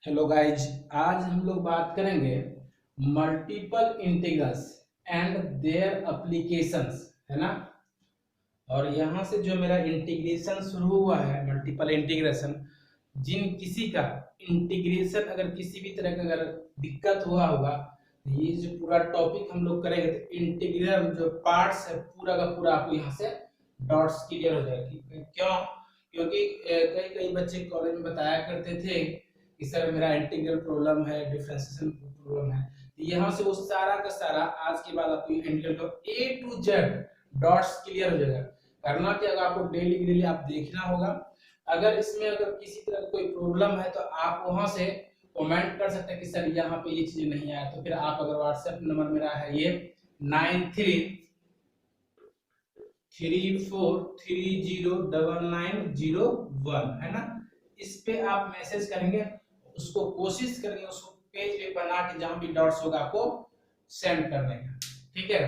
Hello guys. आज हम लोग बात करेंगे multiple integrals and their applications, है ना। और यहाँ से जो मेरा इंटीग्रेशन शुरू हुआ है, मल्टीपल इंटीग्रेशन, जिन किसी का इंटीग्रेशन अगर किसी भी तरह का अगर दिक्कत हुआ होगा, ये जो पूरा टॉपिक हम लोग करेंगे तो इंटीग्रल जो पार्ट्स है पूरा का पूरा आपको यहाँ से डॉट्स क्लियर हो जाएगी। क्यों? क्योंकि कई कई बच्चे कॉलेज में बताया करते थे कि सर मेरा इंटीग्रल प्रॉब्लम है, डिफरेंशिएशन प्रॉब्लम है। यहाँ से वो सारा का सारा आज के बाद आपको इंटीग्रल का ए टू जेड डॉट्स क्लियर हो जाएगा। करना क्या होगा, आपको डेली डेली आप देखना होगा। अगर इसमें अगर किसी तरह कोई प्रॉब्लम है तो आप वहां से कमेंट कर सकते हैं कि सर यहाँ पे ये चीज नहीं आया। तो फिर आप अगर व्हाट्सएप नंबर मेरा है ये 9334309901 है ना, इस पे आप मैसेज करेंगे, उसको कोशिश करेंगे उसको पेज पे बना के जहां भी डॉट्स होगा आपको सेंड करने का। ठीक है,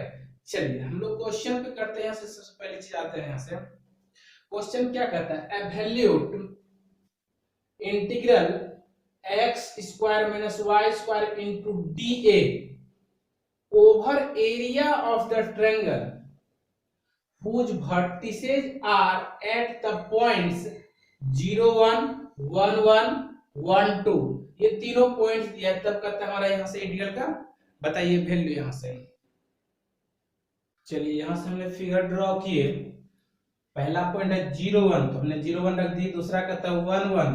चलिए हम लोग क्वेश्चन पे करते हैं। सबसे पहली चीज आते हैं यहाँ से, क्वेश्चन क्या कहता है, एवैल्यूएट integral x square minus y square into dA over area of the triangle whose vertices are at the points 0 1 1 1 1 2। ये तीनों पॉइंट्स दिया, तब करता हमारा यहाँ से इंटीग्रल का बताइए वैल्यू। यहाँ से चलिए यहाँ से हमने फिगर ड्रॉ किए। पहला पॉइंट है 0 1, तो हमने 0 1 रख दी। दूसरा कहता है 1 1,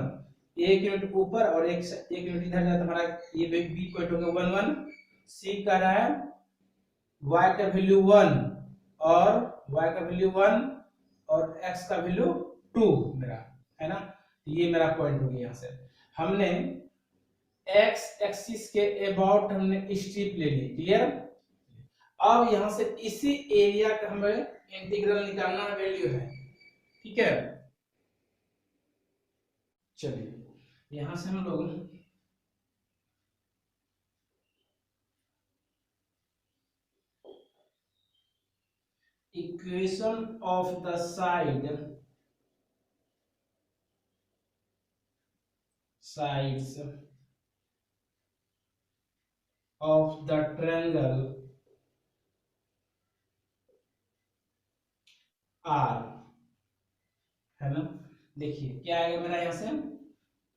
एक यूनिट ऊपर और एक यूनिट इधर जाता, हमारा ये बी पॉइंट हो गया 1 1। सी कह रहा है y का वैल्यू 1 और y का वैल्यू 1 और x का वैल्यू 2 मेरा, है ना। ये मेरा पॉइंट हो गया। यहाँ से हमने x एक्सिस के अबाउट हमने स्ट्रिप ले ली, क्लियर। अब यहाँ से इसी एरिया का हमें इंटीग्रल निकालना वैल्यू है, ठीक है। चलिए यहाँ से हम लोग equation of the sides of the triangle R, है ना। देखिए क्या आएगा मेरा यहाँ से,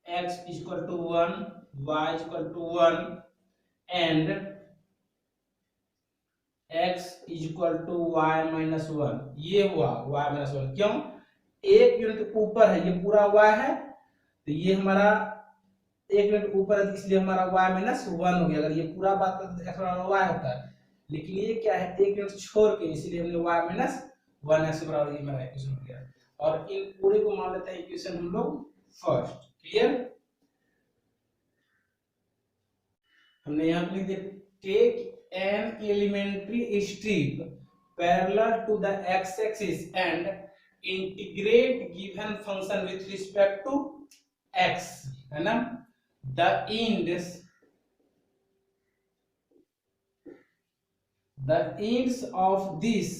x equal to 1, y equal to 1 and x equal to y minus 1। ये हुआ y माइनस 1, क्यों? एक यूनिट ऊपर है, ये पूरा y है, तो ये हमारा एक यूनिट ऊपर है, तो इसलिए हमारा y माइनस 1 हो गया। अगर ये पूरा बात करते तो x बराबर y होता है, लेकिन ये क्या है, एक यूनिट छोड़ के, इसलिए हमने y माइनस 1 x बराबर ये मेरा इक्वेशन हो गया। और इन पूरे को मान लेते हैं इक्वेशन हम लोग फर्स्ट, क्लियर। हमने यहाँ पे लिख दिया, take an elementary strip parallel to the x axis and integrate given function with respect to x, है ना। The ends of this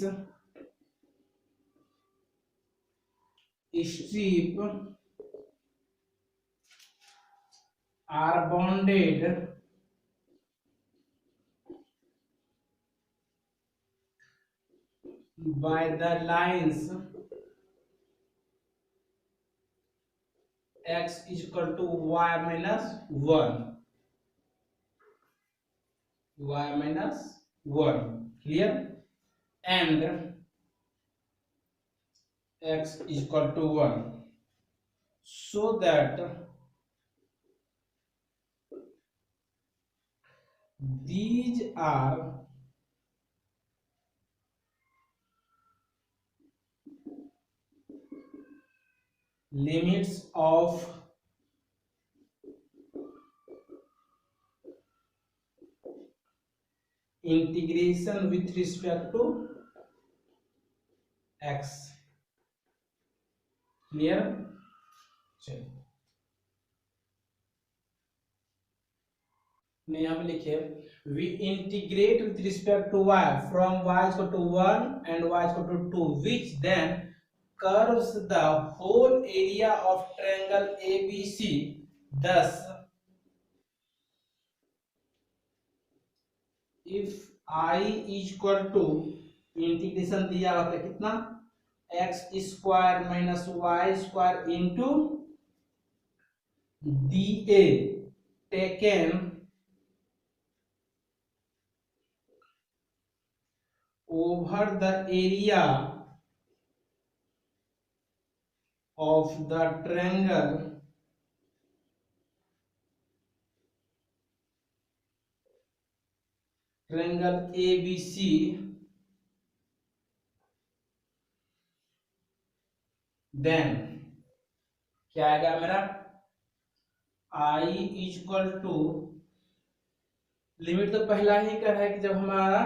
strip are bounded by the lines x is equal to y minus 1, clear, and x is equal to 1, so that these are limits of integration with respect to x, clear। चलिए यहाँ पे लिखे, we integrate with respect to y from y is equal to 1 and y is equal to 2, which then curves the whole area of triangle ABC. Thus if I is equal to integration दिया होता है कितना x square minus Y square into d A taken over the area of the triangle ABC, then क्या आएगा मेरा I is equal to limit तो पहला ही का है कि जब हमारा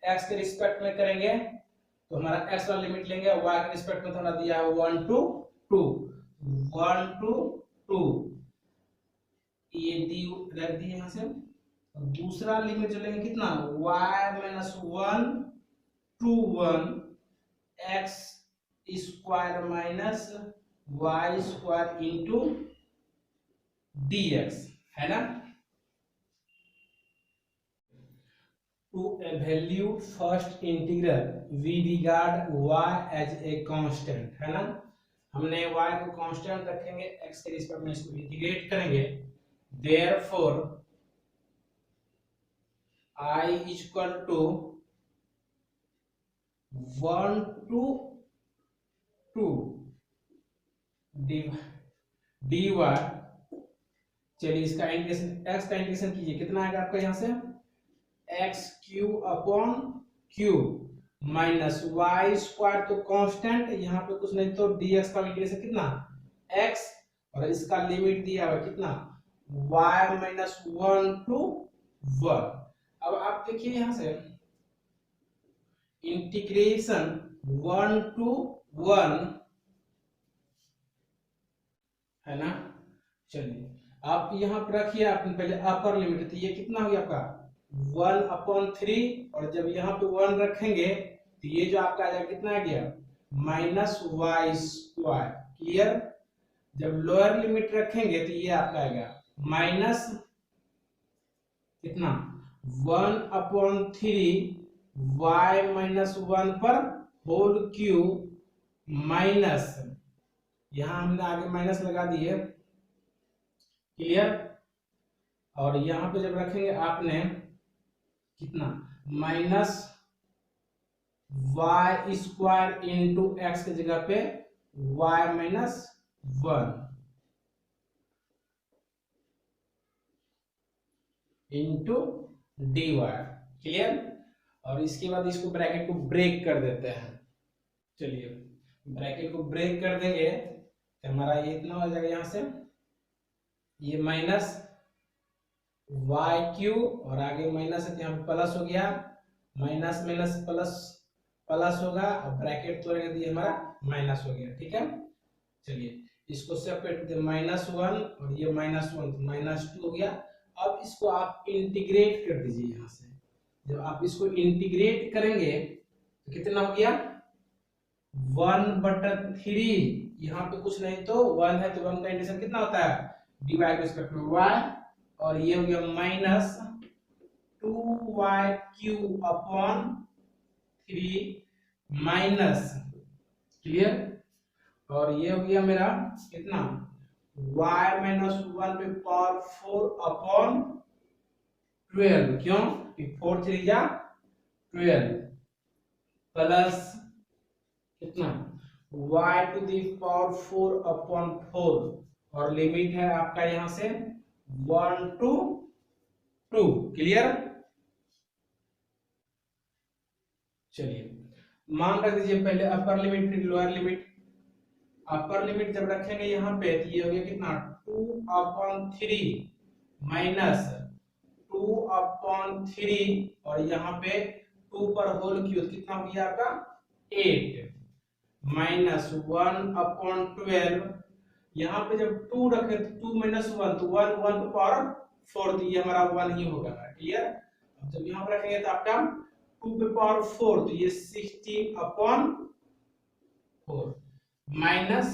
x के रिस्पेक्ट में करेंगे तो हमारा x वाला लिमिट लेंगे, y के रिस्पेक्ट में तो हमारा दिया है 1 to 2 1 to 2 ये डी रख दिए यहाँ से। दूसरा लिमिट जो लेंगे कितना y minus 1 to 1 x square minus Y square into dx है ना। To evaluate first integral we regard y as a constant है ना। हमने y को कांस्टेंट रखेंगे, x के रिस्पेक्ट में इसको इंटीग्रेट करेंगे। Therefore I is equal to 1 to 2 dy। चलिए इसका इंटीग्रेशन x का इंटीग्रेशन कीजिए, कितना आएगा आपका यहाँ से x q upon q minus Y square तो कांस्टेंट यहाँ पे कुछ नहीं तो dx का इंटीग्रेशन कितना x और इसका लिमिट दिया हुआ कितना y माइनस 1 to 1। अब आप देखिए यहां से इंटीग्रेशन 1 to 1 है ना। चलिए आप यहां पर रखिए, आपने पहले अपर लिमिट थी, ये कितना हो गया आपका 1/3 और जब यहाँ पे 1 रखेंगे तो ये जो आपका आ जाएगा कितना आ गया माइनस वाई स्क्वायर। क्लियर। जब लोअर लिमिट रखेंगे तो ये आपका आएगा माइनस कितना 1/3 y माइनस 1 पर होल क्यूब माइनस यहां हमने आगे माइनस लगा दिए। क्लियर। और यहां पे जब रखेंगे आपने कितना minus Y square into x की जगह पे y minus 1 into dy। Clear. और इसके बाद इसको ब्रैकेट को ब्रेक कर देते हैं। चलिए ब्रैकेट को ब्रेक कर देंगे तो हमारा ये इतना हो जाएगा, यहां से ये माइनस वाई क्यू और आगे माइनस है तो यहाँ प्लस हो गया, माइनस माइनस प्लस प्लस होगा और ब्रैकेट तोड़ेंगे तो ये हमारा माइनस हो गया। ठीक है। चलिए इसको सेपरेट दे -1 और ये -1 तो -2 हो गया। अब इसको आप इंटीग्रेट कर दीजिए यहाँ से। जब आप इसको इंटीग्रेट करेंगे तो कितना हो गया 1/3 यहाँ पे कुछ नहीं तो 1 है तो 1 का इंटीग्रेशन कितना होता है dy के रिस्पेक्ट में y और ये हो गया minus 2y cube upon 3 minus. Clear. और ये हो गया मेरा कितना y माइनस 1 पे पावर 4 अपॉन 12। क्यों कि 4 3 या 12 प्लस कितना y to the power 4 upon 4 और लिमिट है आपका यहां से 1 to 2। क्लियर। चलिए मान रख दीजिए पहले अपर लिमिट फिर लोअर लिमिट। अपर लिमिट जब रखेंगे यहाँ पे तो ये हो गया कितना 2/3 माइनस 2/3 और यहाँ पे 2 पर होल क्यूब कितना हो गया आपका 8 माइनस 1/12। यहाँ पे जब 2 रखे तो 2 माइनस 1 तो 1 1 पे पावर 4 तो ये हमारा 1 ही होगा। क्लियर। अब जब यहाँ पर रखेंगे तो आपका 2 पे पावर 4 तो ये 16/4 माइनस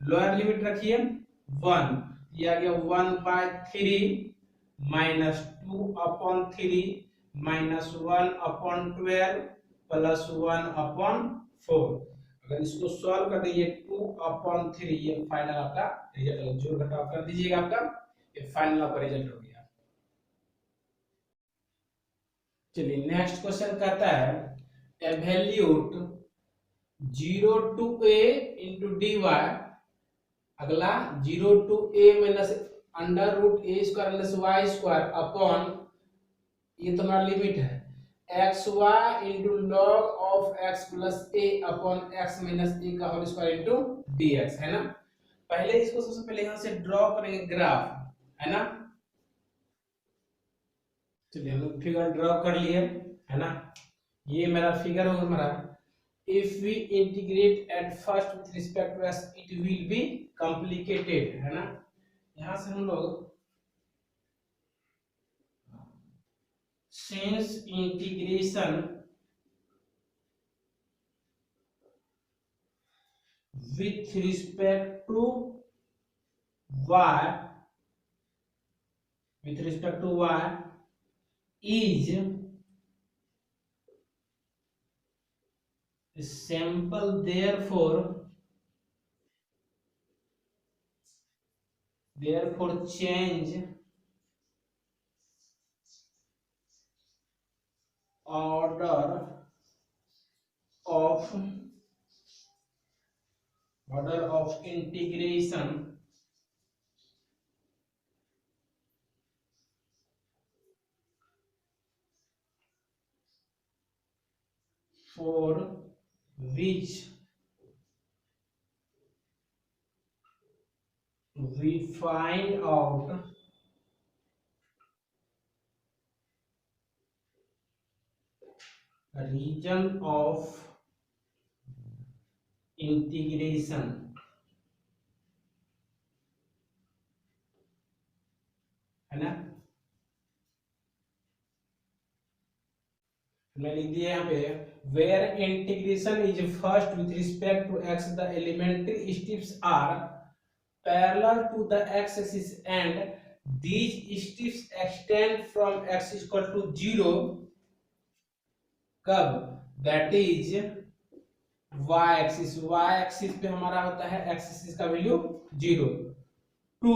लोअर लिमिट रखिए 1 ये आ गया 1/3 माइनस 2/3 -1/12 +1/4। अगर इसको सॉल्व कर दीजिए 2/3, ये फाइनल आपका रिजल्ट, जोड़ घटाव कर दीजिएगा आपका, ये फाइनल आपका रिजल्ट हो गया। चलिए नेक्स्ट क्वेश्चन कहता है evaluate 0 to a into dy, अगला 0 to a minus under root A square minus Y square upon, ये तो हमारा लिमिट है, X Y into log of X plus A upon X minus A का whole square into D X, है ना। पहले इसको सबसे पहले यहाँ से ड्रॉ करेंगे ग्राफ, है ना। चलिए हम लोग फिगर ड्रॉ कर लिए, है ना। ये मेरा फिगर होगा हमारा, if we integrate at first with respect to x it will be complicated, है ना। यहाँ से हम लोग since integration with respect to y is simple, therefore change order of integration for which we find out region of integration, है ना। मैं लिख दिया यहाँ पे where integration is first with respect to x, the elementary steps are parallel to the x-axis and these steps extend from x is equal to 0 कब, that is y axis पे हमारा होता है x एक्सिस का value 0 to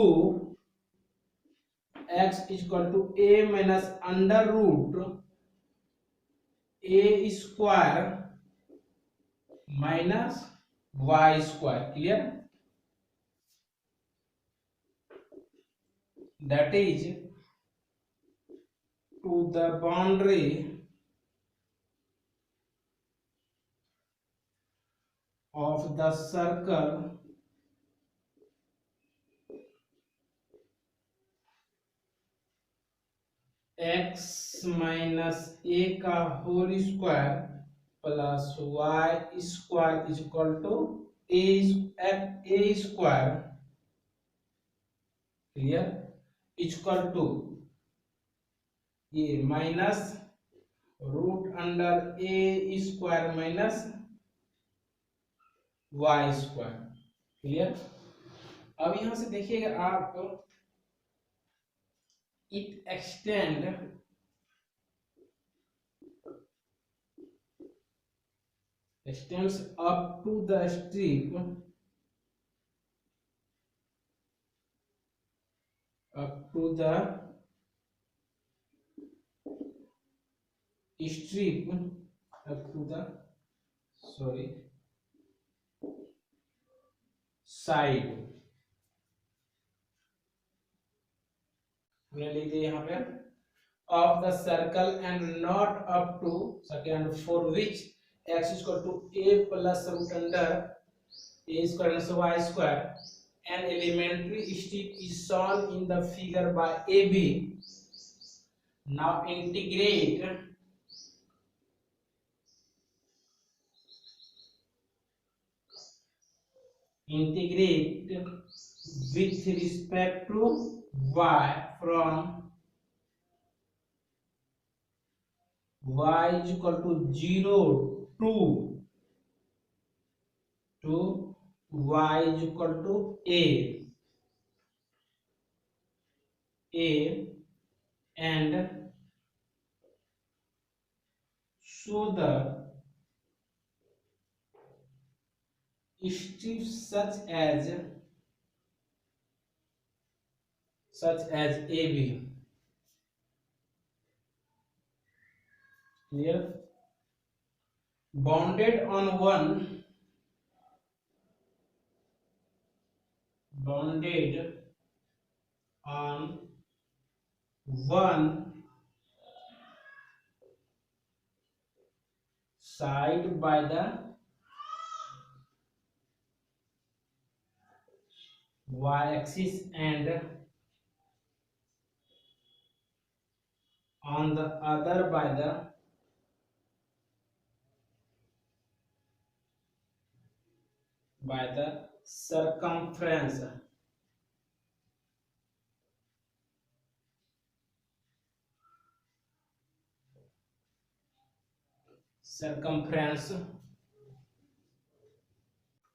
x is equal to a minus under root A square minus Y square, clear. That is to the boundary of the circle x minus A का whole square plus Y square is equal to A square, clear, is equal to ये minus root under A square minus Y square, clear. अब यहां से देखिएगा आप, it extend extends up to the strip up to the strip up to the sorry side, हमने लिख दिया यहाँ पे of the circle and not up to second, for which x is equal to a plus root under a square minus y square, an elementary strip is shown in the figure by AB. Now integrate with respect to y from y is equal to 0 to y is equal to a and show the strips such as AB. Clear? Bounded on one side by the y-axis and on the other by the circumference.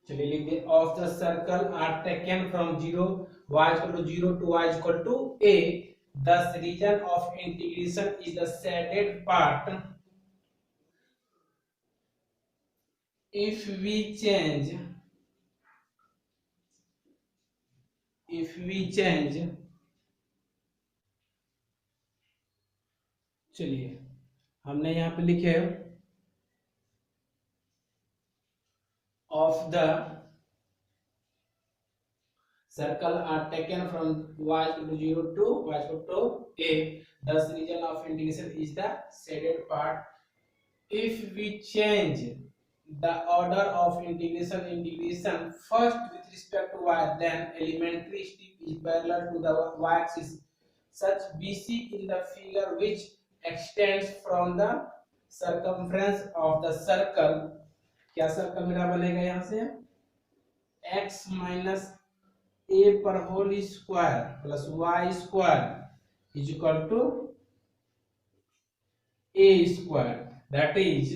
चलिए लिख दे of the circle are taken from 0 y equal to 0 to y equal to a. Thus region of integration is the shaded part. If we change चलिए हमने यहाँ पे लिखे of the circle are taken from y equal to 0 to y equal to a. Thus region of integration is the shaded part. If we change the order of integration first with respect to y, then elementary strip is parallel to the y-axis. Such BC in the figure which extends from the circumference of the circle. क्या circle मेरा बनेगा यहाँ से x minus a पर whole square plus y square is equal to a square. That is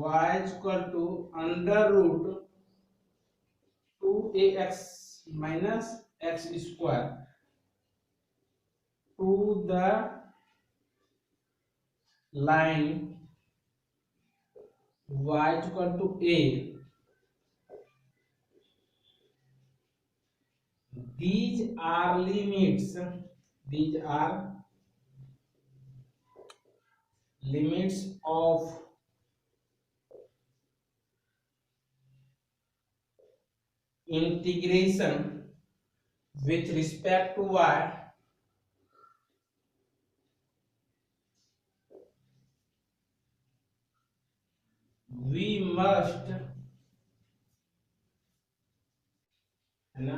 y is equal to under root 2ax minus x square to the line y is equal to a. These are limits of integration with respect to y we must, है ना,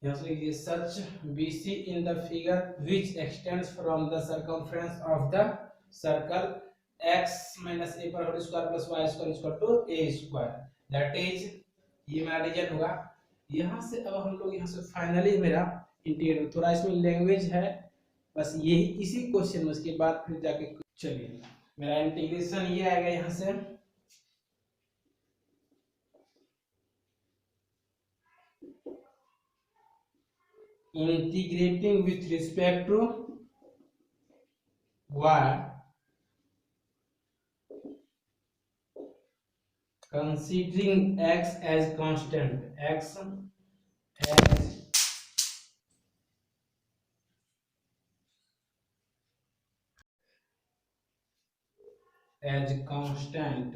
यहाँ से लिखिए such BC in the figure which extends from the circumference of the circle x minus a पर whole square plus y square is equal to a square. That is ये मेरा reason होगा. यहाँ से अब हम लोग यहाँ से फाइनली मेरा इंटीग्रल थोड़ा इसमें लैंग्वेज है बस यही इसी क्वेश्चन में उसके बाद फिर जाके चलिए मेरा इंटीग्रेशन ये आएगा यहाँ से integrating with respect to y considering x as constant, as constant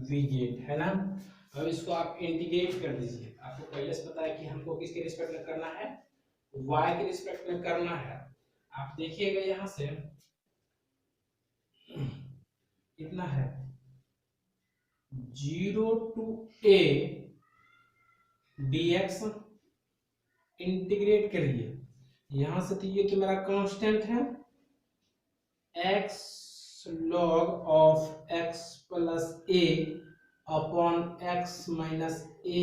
we get, है ना. अब इसको आप इंटीग्रेट कर दीजिए. आपको पहले से पता है कि हमको किसके रिस्पेक्ट में करना है, y के रिस्पेक्ट में करना है. आप देखिएगा यहाँ से कितना है 0 to a dx इंटीग्रेट करिए. यहां से तो ये तो मेरा कांस्टेंट है x log of x plus a upon x minus a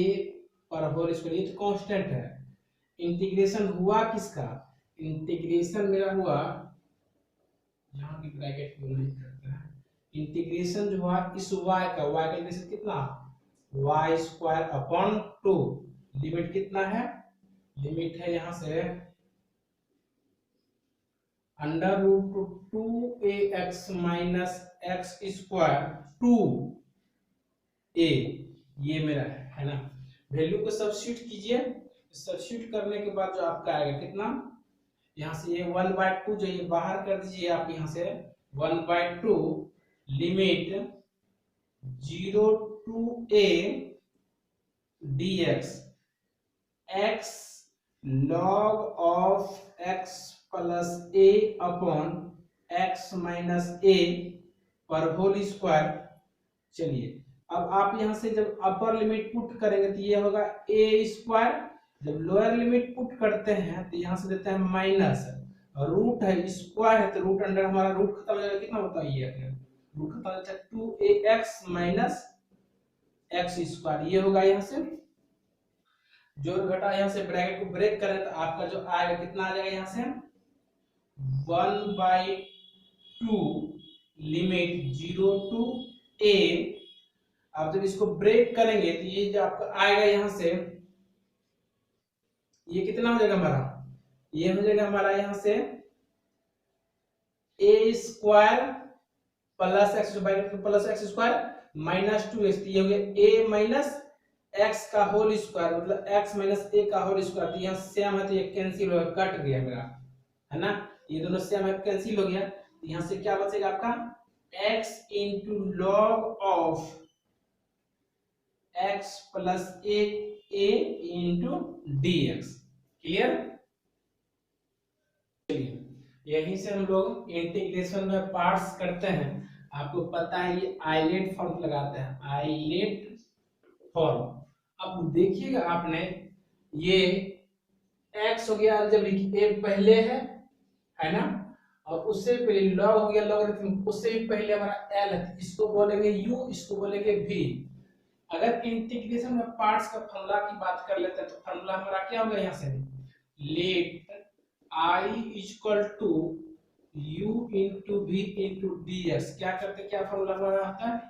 पर होल स्क्वायर. ये तो कांस्टेंट है. इंटीग्रेशन हुआ किसका, इंटीग्रेशन मेरा हुआ यहाँ की ब्रैकेट को नहीं करते हैं. इंटीग्रेशन जो हुआ इस y का इंटीग्रेशन कितना वाई स्क्वायर अपॉन 2। लिमिट कितना है, लिमिट है यहाँ से under root 2ax minus x square 2a, ये मेरा है ना। वैल्यू को सब्स्टिट्यूट कीजिए, सब्स्टिट्यूट करने के बाद जो आपका आएगा कितना, यहाँ से ये 1/2 जो ये बाहर कर दीजिए आप, यहाँ से 1/2 limit 0 to a dx x log of x plus a upon x minus a पर होल स्क्वायर। चलिए अब आप यहां से जब अपर लिमिट पुट करेंगे तो ये होगा a स्क्वायर, जब लोअर लिमिट पुट करते हैं तो यहां से देते हैं माइनस, रूट है स्क्वायर है तो रूट अंडर हमारा रूट खत्म हो जाएगा, कितना होता है ये रूट खत्म हो जाता है 2ax माइनस एक्स स्क्वायर, ये होगा। यहाँ से जोड़ घटा यहाँ से ब्रैकेट को ब्रेक करें तो आपका जो आएगा कितना आ जाएगा, यहाँ से 1/2 लिमिट 0 to a। आप जब इसको ब्रेक करेंगे तो ये जो आपका आएगा यहाँ से ये कितना हो जाएगा हमारा, ये हो जाएगा हमारा यहाँ से a square plus x plus x square minus 2x, ये हो गया a माइनस एक्स का होल स्क्वायर, मतलब x माइनस a का होल स्क्वायर। तो यहाँ सेम है तो ये कैंसिल हो गया, कट गया मेरा, है ना, ये दोनों सेम है कैंसिल हो गया। तो यहाँ से क्या बचेगा आपका x into log of x plus a into dx। Clear. चलिए यहीं से हम लोग इंटीग्रेशन में पार्ट्स करते हैं। आपको पता है ये आइलेट फॉर्म लगाते हैं, आइलेट फॉर्म। अब देखिएगा आपने ये x हो गया जब a पहले है ना, और उससे पहले लॉग हो गया लॉगरिथम, उससे भी पहले हमारा l है, इसको बोलेंगे u, इसको बोलेंगे v। अगर इंटीग्रेशन में पार्ट्स का फॉर्मूला की बात कर लेते हैं तो फॉर्मूला हमारा क्या होगा, यहाँ से let I equal to u into v into dx। क्या करते, क्या फॉर्मूला हमारा आता है,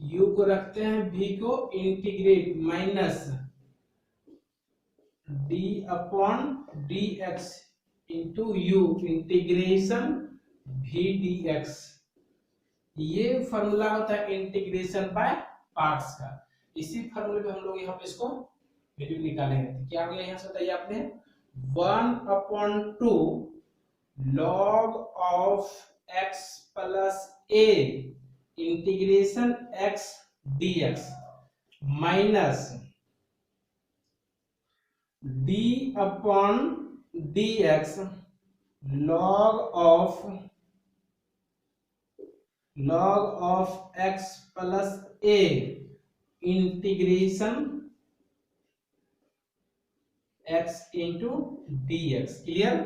u को रखते हैं v को integrate minus d upon dx into u integration v dx। ये फॉर्मूला होता है इंटीग्रेशन बाय पार्ट्स का। इसी फॉर्मूले पे हम लोग यहाँ पे इसको वैल्यू निकालेंगे। तो क्या हो गया यहाँ से बताइए आपने 1/2 log of x plus a integration x dx minus d upon dx log of x plus a integration x into dx। Clear.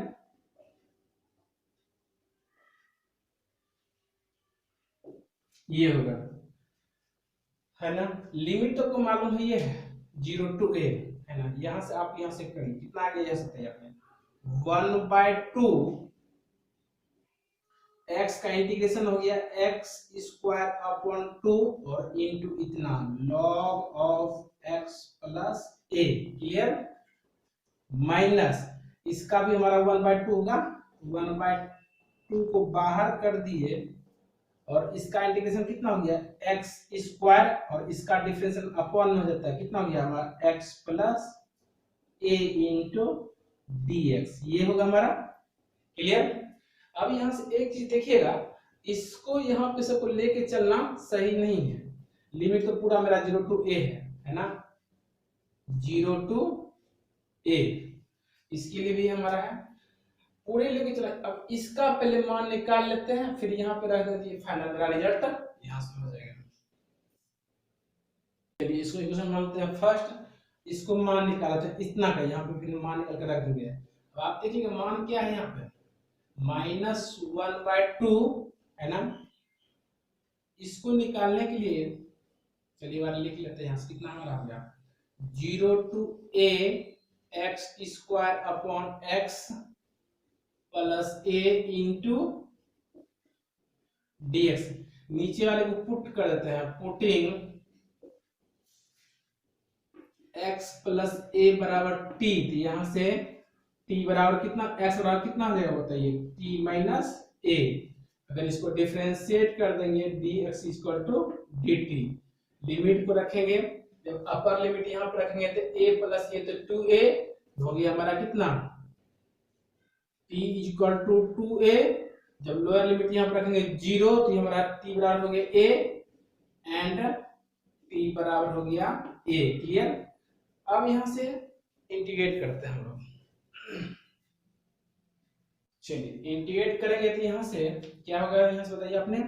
ये होगा, है ना। लिमिट तो आपको मालूम है, ये है 0 to a, है ना। यहां से आप यहां से करिए कितना आगे जा सकते हैं आपने 1/2 x का इंटीग्रेशन हो गया x स्क्वायर अपॉन 2 और इंटू इतना log of x plus a। Clear. Minus इसका भी हमारा 1/2 होगा, 1/2 को बाहर कर दिए और इसका इंटीग्रेशन कितना हो गया x स्क्वायर और इसका डिफरेंशियल अपॉन में हो जाता है, कितना हो गया हमारा x plus a into dx। ये होगा हमारा। क्लियर। अब यहाँ से एक चीज देखिएगा, इसको यहाँ पे सबको लेके चलना सही नहीं है। लिमिट तो पूरा मेरा 0 to a है ना, 0 to a, इसके लिए भी हमारा है, पूरे लेके चला। अब इसका पहले मान निकाल लेते हैं, फिर यहाँ पे रख देंगे फाइनल मेरा रिजल्ट यहाँ से हो जाएगा। चलिए इसको इक्वेशन मानते हैं फर्स्ट, इसको मान निकालते हैं इतना का, यहाँ पे फिर मान निकाल के रख देंगे। अब आप देखिएगा मान क्या है यहाँ पे -1/2 है ना। इसको निकालने के लिए चलिए बार लिख लेते हैं, यहाँ से कितना हमारा हो गया 0 to a x square upon x plus a into dx। नीचे वाले को पुट कर देते हैं, पुटिंग x प्लस ए बराबर टी, तो यहाँ से t बराबर कितना, x बराबर कितना हो जाएगा बताइए, t माइनस ए। अगर इसको डिफरेंशिएट कर देंगे dx equal to dt, limit को रखेंगे, जब अपर लिमिट यहाँ पर रखेंगे तो a प्लस ए तो 2a हो गया हमारा कितना, t इक्वल टू 2a। जब लोअर लिमिट यहाँ पर रखेंगे 0 तो हमारा t बराबर हो गया a एंड t बराबर हो गया a। क्लियर। अब यहां से इंटीग्रेट करते हैं हम लोग। चलिए इंटीग्रेट करेंगे तो यहां से क्या होगा, यहां से बताइए आपने,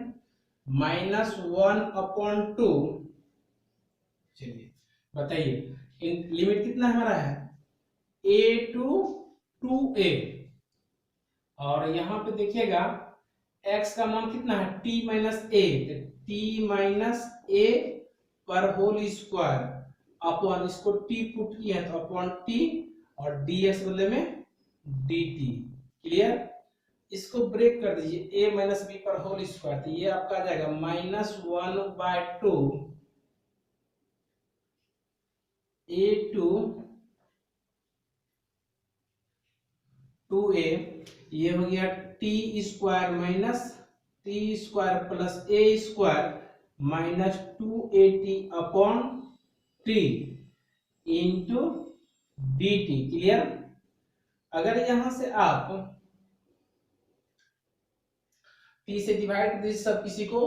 -1/2। चलिए बताइए लिमिट कितना हमारा है, a टू 2a, और यहां पे देखिएगा x का मान कितना है, t माइनस ए, t माइनस ए पर होल स्क्वायर अपॉन, इसको t पुट किया है तो अपॉन t और ds बदले में dt। क्लियर। इसको ब्रेक कर दीजिए, a माइनस बी पर होल स्क्वायर, तो ये आपका आ जाएगा -1/2 a टू 2a, ये हो गया t square minus t square plus a square minus 2at upon t into dt। Clear. अगर यहां से आप t से डिवाइड कर दीजिए सब किसी को,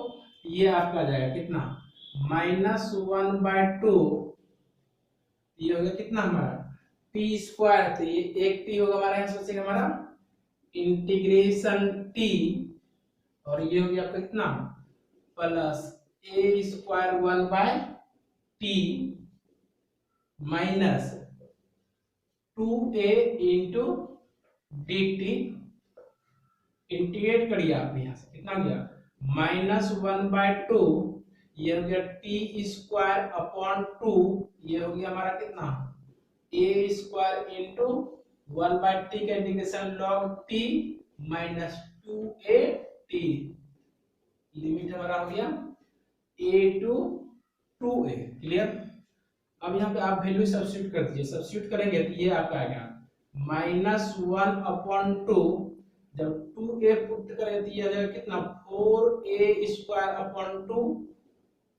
ये आपका आ जाएगा कितना, -1/2, ये हो गया कितना हमारा t स्क्वायर, तो ये एक t होगा हमारा, यहां सोचेंगे हमारा इंटीग्रेशन t, और ये हो गया आपका कितना plus a square 1/t minus 2a into dt। Integrate करिए आप, यहां से कितना गया -1/2, ये हो गया t स्क्वायर अपॉन 2, ये हो गया हमारा कितना a स्क्वायर इंटू 1/t का integration log t minus 2at, limit हमारा हो गया a टू 2a। क्लियर। अब यहाँ पे आप वैल्यू सब्स्टिट्यूट कर दीजिए, सब्स्टिट्यूट करेंगे तो ये आपका आएगा -1/2, जब 2a पुट करेंगे तो ये आ जाएगा कितना 4a स्क्वायर अपॉन 2,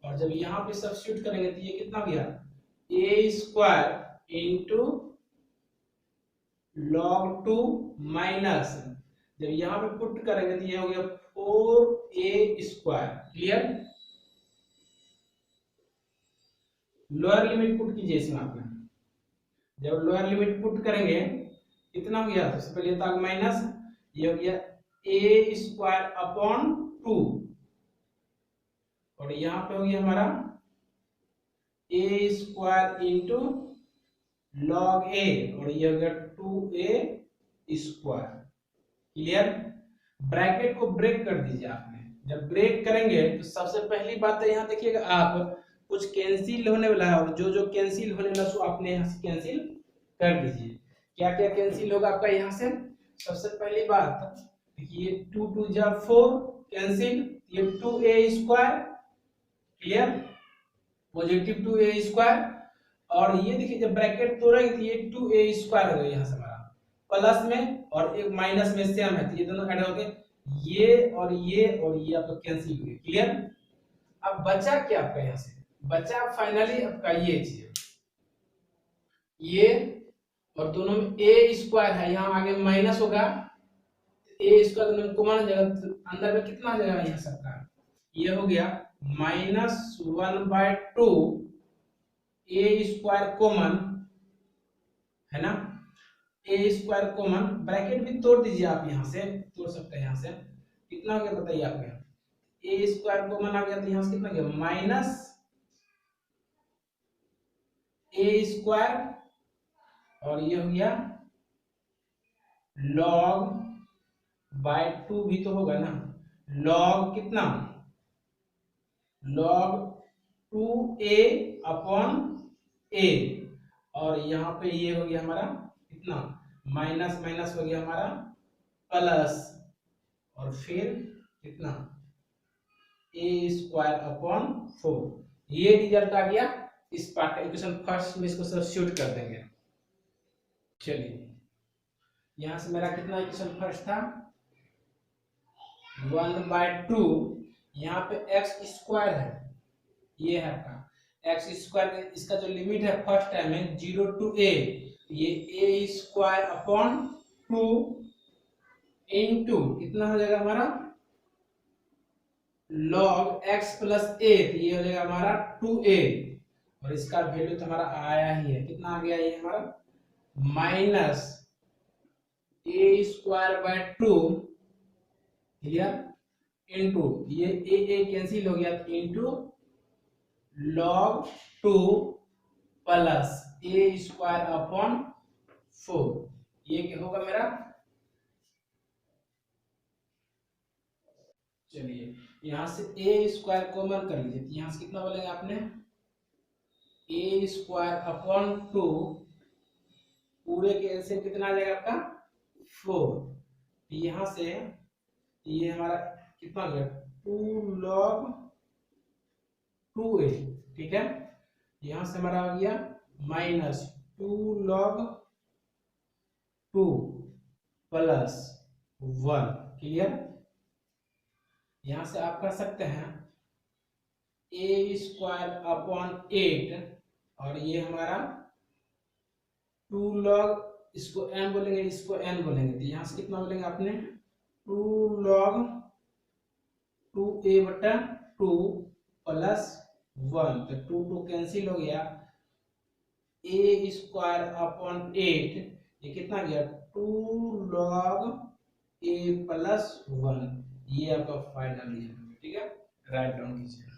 और जब यहाँ पे सब्स्टिट्यूट करेंगे तो ये कितना गया a square into log 2 minus, जब यहाँ पे पुट करेंगे तो ये हो गया 4a square. Clear. Lower limit put कीजिए इसमें आपने, जब लोअर लिमिट पुट करेंगे कितना हो गया, सबसे पहले तक माइनस, ये हो गया a स्क्वायर अपॉन 2, और यहाँ पे हो गया हमारा a square into log a, और ये हो गया 2a स्क्वायर। क्लियर। ब्रैकेट को ब्रेक कर दीजिए आपने, जब ब्रेक करेंगे तो सबसे पहली बात है यहाँ देखिएगा आप, कुछ कैंसिल होने वाला है, और जो जो कैंसिल होने वाला सो आपने यहाँ से कैंसिल कर दीजिए। क्या क्या कैंसिल होगा आपका यहाँ से, सबसे पहली बात देखिए 2 2 जा 4 कैंसिल, ये 2a square. Clear. Positive 2a square, और ये देखिए जब ब्रैकेट तोड़ेंगे तो ये 2a स्क्वायर हो गया यहाँ से हमारा प्लस में, और एक माइनस में सेम है तो ये दोनों ऐड हो गए, ये और ये आपका कैंसिल हो गया। क्लियर। अब बचा क्या आपका, यहाँ से बचा फाइनली आपका ये चीज, ये और दोनों में a स्क्वायर है, यहाँ आगे माइनस होगा, a स्क्वायर दोनों में कॉमन हो जाएगा, तो अंदर में कितना आ जाएगा यहाँ सबका, ये हो गया -1/2 a स्क्वायर कॉमन है ना, a स्क्वायर कॉमन, ब्रैकेट भी तोड़ दीजिए आप, यहाँ से तोड़ सकते हैं, यहाँ से कितना हो गया बताइए आप, a स्क्वायर कॉमन आ गया तो यहाँ से कितना गया माइनस a स्क्वायर, और ये हो गया log बाय 2 भी तो होगा ना, log कितना log 2a अपॉन a, और यहाँ पे ये हो गया हमारा कितना माइनस माइनस हो गया हमारा प्लस, और फिर कितना a स्क्वायर अपॉन 4, ये रिजल्ट आ गया इस पार्ट का इक्वेशन फर्स्ट में इसको सब्स्टिट्यूट कर देंगे। चलिए यहां से मेरा कितना इक्वेशन फर्स्ट था 1/2, यहाँ पे एक्स स्क्वायर है, ये है आपका एक्स स्क्वायर, इसका जो लिमिट है फर्स्ट टाइम में 0 to a, ये a स्क्वायर अपॉन 2 इंटू कितना हो जाएगा हमारा log x प्लस a, तो ये हो जाएगा हमारा 2a, और इसका वैल्यू तो हमारा आया ही है, कितना आ गया ये हमारा minus a square by 2, clear, into ये ए कैंसिल हो गया into log 2 plus a square upon 4, ये क्या होगा मेरा, चलिए यहां से a स्क्वायर कॉमन कर लीजिए, यहां से कितना बोलेंगे आपने a स्क्वायर अपॉन 2, पूरे के एलसीएम कितना आ जाएगा आपका 4, यहां से ये हमारा कितना हो गया 2 log 2a, ठीक है, यहां से हमारा आ गया माइनस 2 log 2 प्लस 1, क्लियर, यहां से आप कर सकते हैं a स्क्वायर अपॉन 8, और ये हमारा 2 log, इसको m बोलेंगे इसको n बोलेंगे, तो यहां से कितना बोलेंगे आपने 2 log 2a बटा 2 प्लस 1, तो 2 कैंसिल हो गया, a स्क्वायर अपॉन 8, ये कितना गया 2 log a प्लस 1, ये आपका फाइनल है, ठीक है, राइट डाउन कीजिए।